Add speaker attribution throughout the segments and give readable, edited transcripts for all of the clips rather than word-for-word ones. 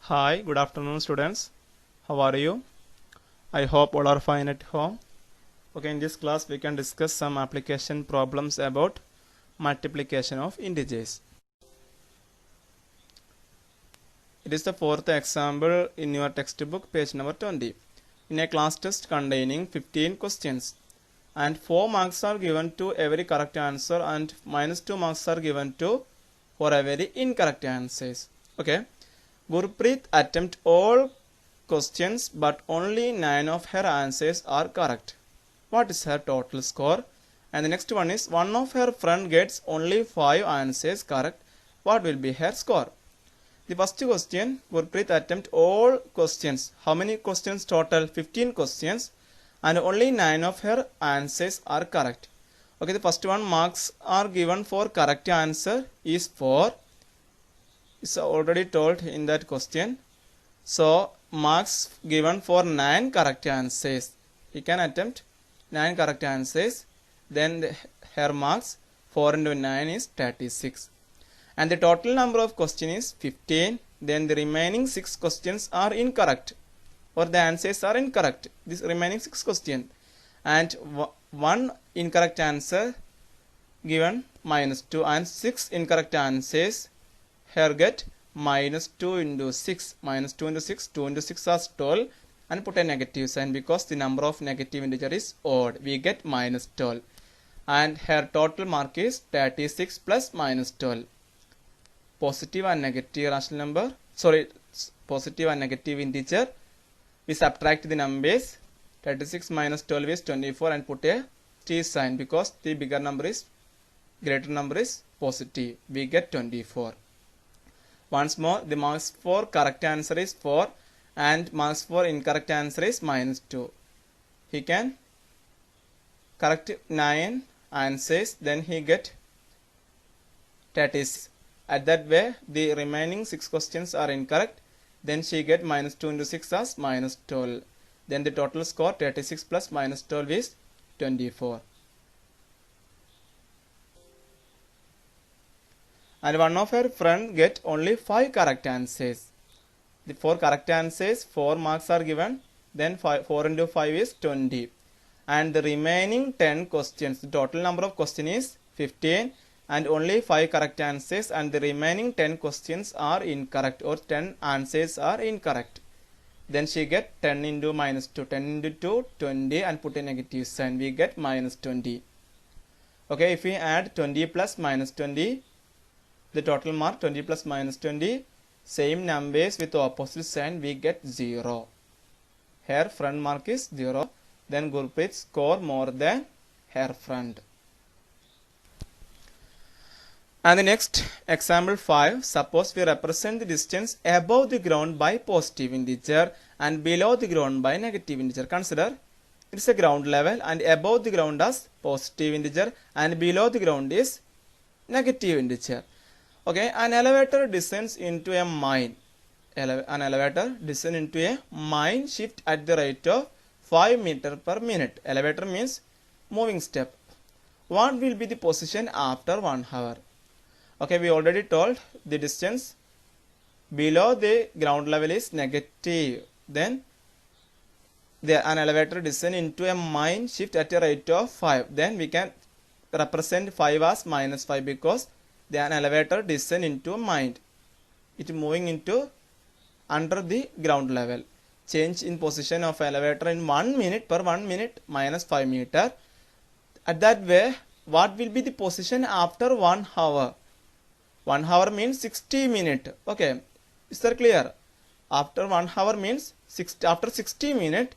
Speaker 1: Hi, good afternoon, students. How are you? I hope all are fine at home. Okay, in this class, we can discuss some application problems about multiplication of integers. It is the fourth example in your textbook, page number 20. In a class test containing 15 questions, and 4 marks are given to every correct answer, and -2 marks are given to for every incorrect answers. Okay. Gurpreet attempt all questions but only 9 of her answers are correct. What is her total score? And the next one is one of her friend gets only 5 answers correct. What will be her score? The first question, Gurpreet attempt all questions. How many questions total? 15 questions and only 9 of her answers are correct. Okay, the first one, marks are given for correct answer is 4. It's already told in that question. So marks given for 9 correct answers. He can attempt 9 correct answers. Then her marks 4 into 9 is 36. And the total number of questions is 15. Then the remaining 6 questions are incorrect, or the answers are incorrect. This remaining 6 questions, and one incorrect answer given -2, and 6 incorrect answers. Here get -2 into 6. -2 into 6. 2 into 6 is 12. And put a negative sign because the number of negative integer is odd. We get -12. And her total mark is 36 plus -12. Positive and negative rational number. Positive and negative integer. We subtract the numbers. 36 minus 12 is 24 and put a T sign because the bigger number is greater number is positive. We get 24. Once more, the marks for correct answer is 4 and marks for incorrect answer is -2. He can correct 9 answers, then he get 36. At that way, the remaining 6 questions are incorrect. Then she get -2 into 6 as -12. Then the total score 36 plus -12 is 24. And one of her friend get only 5 correct answers. The 4 correct answers, 4 marks are given. Then 4 into 5 is 20. And the remaining 10 questions, the total number of questions is 15 and only 5 correct answers, and the remaining 10 questions are incorrect, or 10 answers are incorrect. Then she get 10 into -2, 10 into 2, 20 and put a negative sign. We get -20. Okay, if we add 20 plus -20, the total mark 20 plus -20, same numbers with opposite sign, we get 0. Her friend mark is 0. Then Gurpreet score more than her friend. And the next example 5, suppose we represent the distance above the ground by positive integer and below the ground by negative integer. Consider it is a ground level and above the ground as positive integer and below the ground is negative integer. Okay, an elevator descends into a mine. An elevator descends into a mine shift at the rate of 5 meters per minute. Elevator means moving step. What will be the position after 1 hour? Okay, we already told the distance below the ground level is negative. Then an elevator descends into a mine shift at a rate of 5. Then we can represent 5 as -5 because an elevator descend into a mine. It moving into under the ground level. Change in position of elevator in 1 minute per 1 minute -5 meter. At that way, what will be the position after 1 hour? 1 hour means 60 minutes. Okay, is that clear? After 1 hour means after 60 minutes,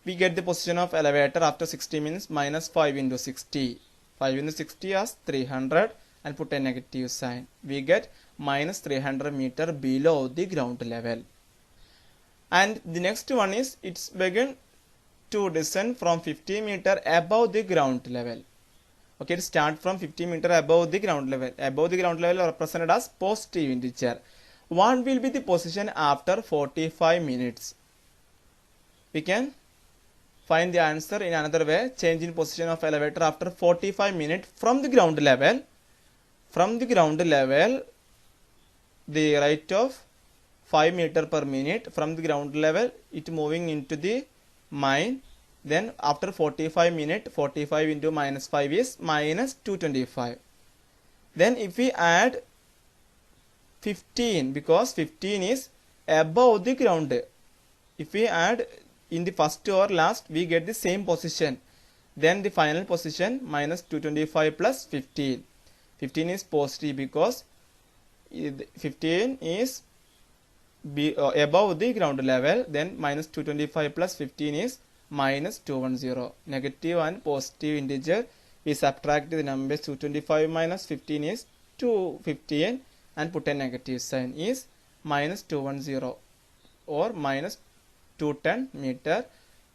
Speaker 1: we get the position of elevator after 60 minutes -5 into 60. 5 into 60 as 300 and put a negative sign. We get -300 meter below the ground level. And the next one is it's begin to descend from 50 meter above the ground level. Okay, it start from 50 meter above the ground level. Above the ground level represented as positive integer. What will be the position after 45 minutes? We can find the answer in another way. Change in position of elevator after 45 minutes from the ground level. From the ground level, the rate of 5 meter per minute from the ground level, it moving into the mine. Then after 45 minutes, 45 into minus 5 is minus 225. Then if we add 15, because 15 is above the ground, if we add in the first or last, we get the same position. Then the final position minus 225 plus 15. 15 is positive because 15 is above the ground level. Then minus 225 plus 15 is minus 210. Negative and positive integer, we subtract the numbers. 225 minus 15 is 215 and put a negative sign, is minus 210 or minus 210 meter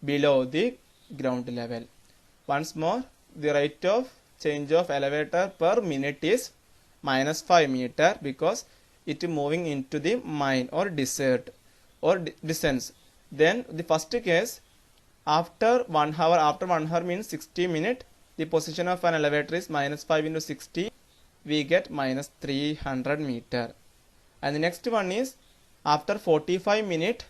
Speaker 1: below the ground level. Once more, the rate of change of elevator per minute is minus 5 meter because it is moving into the mine or desert or descents. Then the first case, after 1 hour, after 1 hour means 60 minutes, the position of an elevator is minus 5 into 60, we get minus 300 meter. And the next one is after 45 minutes,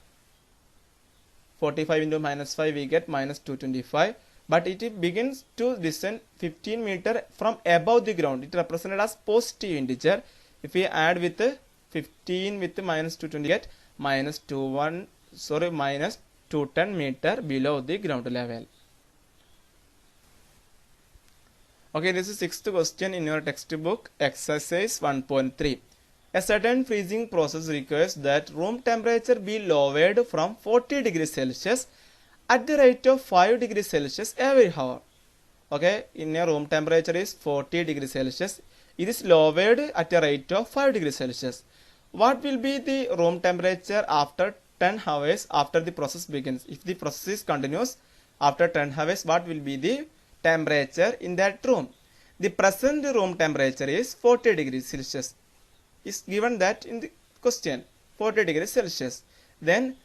Speaker 1: 45 into minus 5, we get minus 225. But it begins to descend 15 meter from above the ground. It represented as positive integer. If we add with 15 with minus 220, get minus 210 meter below the ground level. Okay, this is sixth question in your textbook, exercise 1.3. A certain freezing process requires that room temperature be lowered from 40 degrees Celsius at the rate of 5 degrees Celsius every hour. Okay, in a room temperature is 40 degrees Celsius. It is lowered at a rate of 5 degrees Celsius. What will be the room temperature after 10 hours after the process begins? If the process is continuous, after 10 hours, what will be the temperature in that room? The present room temperature is 40 degrees Celsius. Is given that in the question, 40 degrees Celsius. Then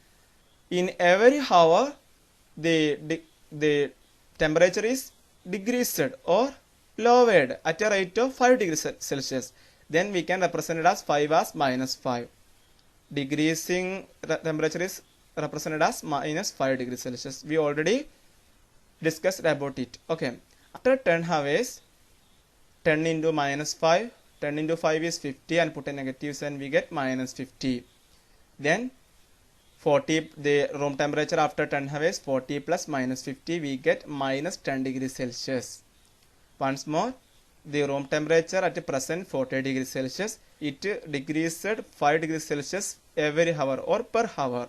Speaker 1: in every hour, the temperature is decreased or lowered at a rate of 5 degrees Celsius. Then we can represent it as 5 as minus 5. Decreasing temperature is represented as minus 5 degrees Celsius. We already discussed about it. Okay. After 10 hours, 10 into minus 5, 10 into 5 is 50 and put a negative sign, we get minus 50. Then 40, the room temperature after 10 hours, 40 plus minus 50, we get minus 10 degrees Celsius. Once more, the room temperature at the present 40 degrees Celsius, it decreased 5 degrees Celsius every hour or per hour.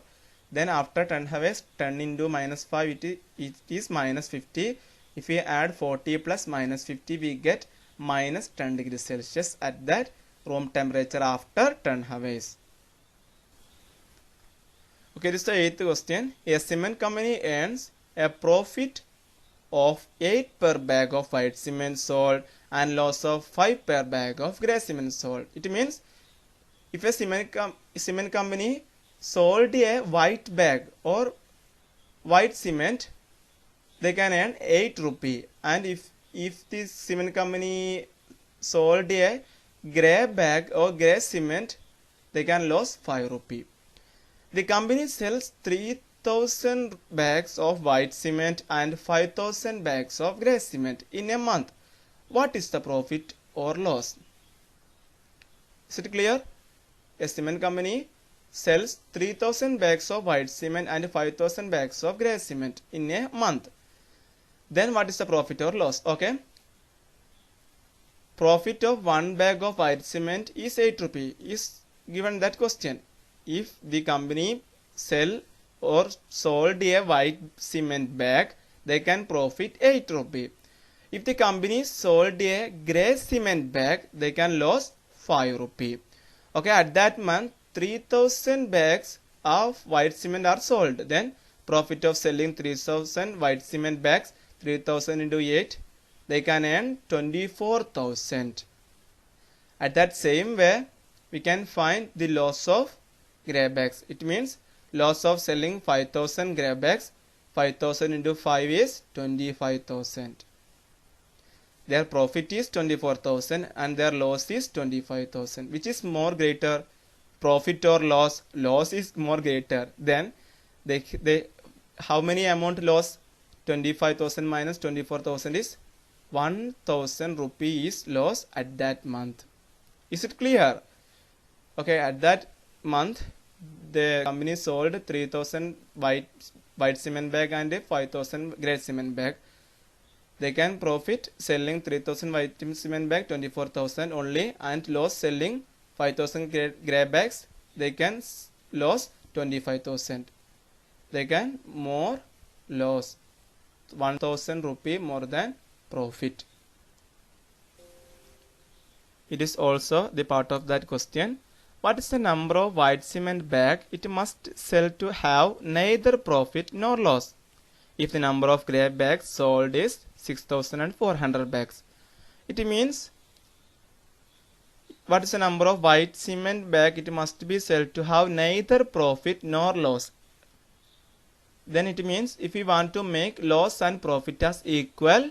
Speaker 1: Then after 10 hours, 10 into minus 5, it is minus 50. If we add 40 plus minus 50, we get minus 10 degrees Celsius at that room temperature after 10 hours. Okay, this is the 8th question. A cement company earns a profit of 8 per bag of white cement sold and loss of 5 per bag of grey cement sold. It means if a cement company sold a white bag or white cement, they can earn 8 rupee. And if this cement company sold a grey bag or grey cement, they can lose 5 rupee. The company sells 3,000 bags of white cement and 5,000 bags of grey cement in a month. What is the profit or loss? Is it clear? A cement company sells 3,000 bags of white cement and 5,000 bags of grey cement in a month. Then what is the profit or loss? Okay. Profit of 1 bag of white cement is 8 rupee. Is given that question. If the company sell or sold a white cement bag, they can profit 8 rupee. If the company sold a grey cement bag, they can lose 5 rupee. Okay, at that month, 3,000 bags of white cement are sold. Then profit of selling 3,000 white cement bags, 3,000 into 8, they can earn 24,000. At that same way, we can find the loss of grey bags. It means loss of selling 5,000 grey bags. 5,000 into 5 is 25,000. Their profit is 24,000 and their loss is 25,000. Which is more greater? profit or loss, loss is more greater, then they how many amount loss? 25,000 minus 24,000 is 1,000 rupee is loss at that month. Is it clear? Okay, at that month the company sold 3,000 white cement bag and 5,000 grey cement bag. They can profit selling 3,000 white cement bag 24,000 only, and loss selling 5,000 grey bags. They can lose 25,000. They can more loss 1,000 rupee more than profit. It is also the part of that question. What is the number of white cement bag it must sell to have neither profit nor loss? If the number of grey bags sold is 6,400 bags, it means what is the number of white cement bag it must be sold to have neither profit nor loss. Then it means if we want to make loss and profit as equal,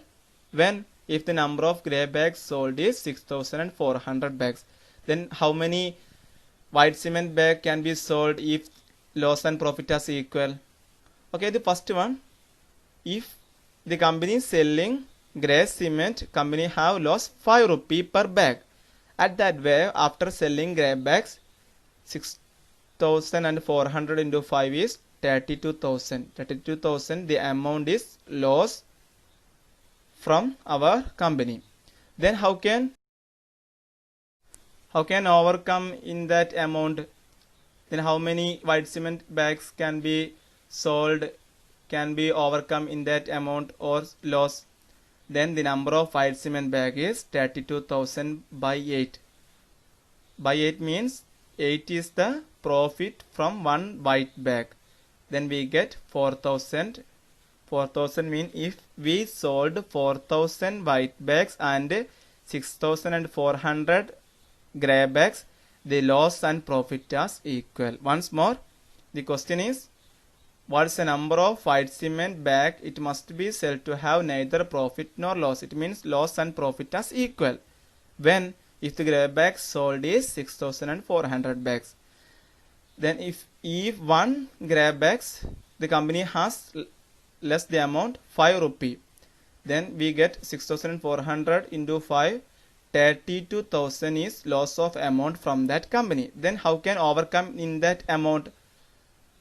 Speaker 1: when if the number of grey bags sold is 6,400 bags, then how many white cement bag can be sold if loss and profit as equal? Okay, the first one, if the company is selling grey cement, company have lost 5 rupee per bag. At that way, after selling grey bags, 6,400 into 5 is 32,000. 32,000, the amount is loss from our company. Then how can overcome in that amount? Then how many white cement bags can be sold, can be overcome in that amount or loss? Then the number of white cement bag is 32,000 by 8. By 8 means 8 is the profit from one white bag. Then we get 4,000. 4,000 mean if we sold 4,000 white bags and 6,400 grey bags, the loss and profit is equal. Once more, the question is, what is the number of white cement bag it must be sold to have neither profit nor loss? It means loss and profit as equal. When if the grey bags sold is 6,400 bags. Then if one grey bags the company has less the amount 5 rupee, then we get 6,400 into 5, 32,000 is loss of amount from that company. Then how can overcome in that amount?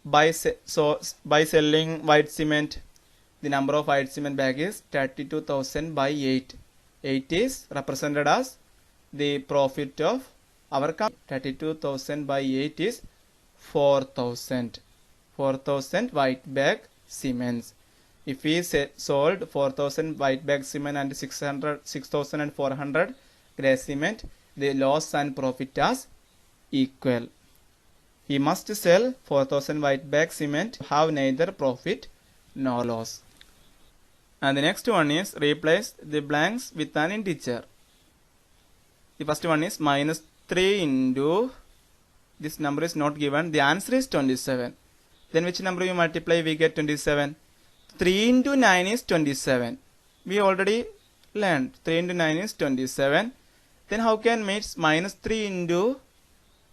Speaker 1: By selling white cement, the number of white cement bag is 32,000 by 8. 8 is represented as the profit of our company. 32,000 by 8 is 4,000. 4,000 white bag cements. If we sold 4,000 white bag cement and 6,400 grey cement, the loss and profit is equal. He must sell 4,000 white bag cement, have neither profit nor loss. And the next one is replace the blanks with an integer. The first one is minus 3 into, this number is not given, the answer is 27. Then which number you multiply, we get 27. 3 into 9 is 27. We already learned 3 into 9 is 27. Then how can make minus 3 into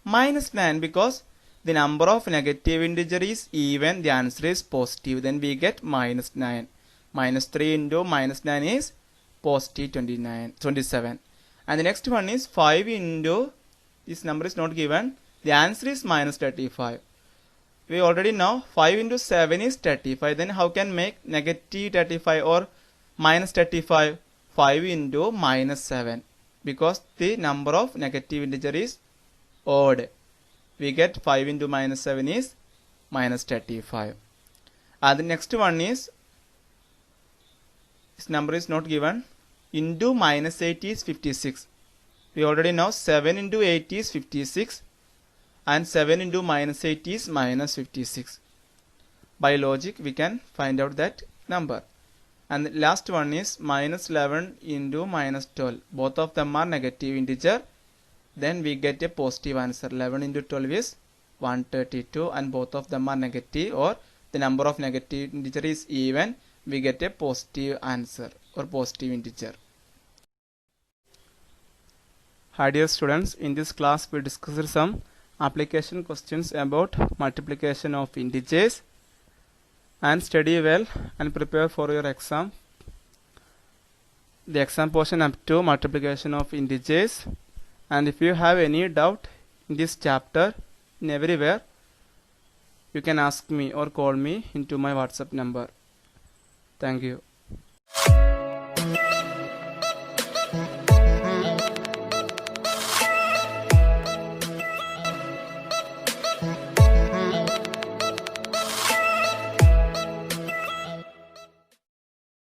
Speaker 1: minus 9? Because the number of negative integer is even, the answer is positive. Then we get minus 9. Minus 3 into minus 9 is positive 27. And the next one is 5 into, this number is not given, the answer is minus 35. We already know 5 into 7 is 35. Then how can make negative 35 or minus 35? 5 into minus 7. Because the number of negative integer is odd. We get 5 into minus 7 is minus 35. And the next one is, this number is not given, into minus 8 is 56. We already know 7 into 8 is 56 and 7 into minus 8 is minus 56. By logic we can find out that number. And the last one is minus 11 into minus 12. Both of them are negative integer. Then we get a positive answer. 11 into 12 is 132 and both of them are negative, or the number of negative integer is even. We get a positive answer or positive integer. Hi dear students, in this class we discussed some application questions about multiplication of integers, and study well and prepare for your exam. The exam portion up to multiplication of integers. And if you have any doubt in this chapter, in everywhere, you can ask me or call me into my WhatsApp number. Thank you.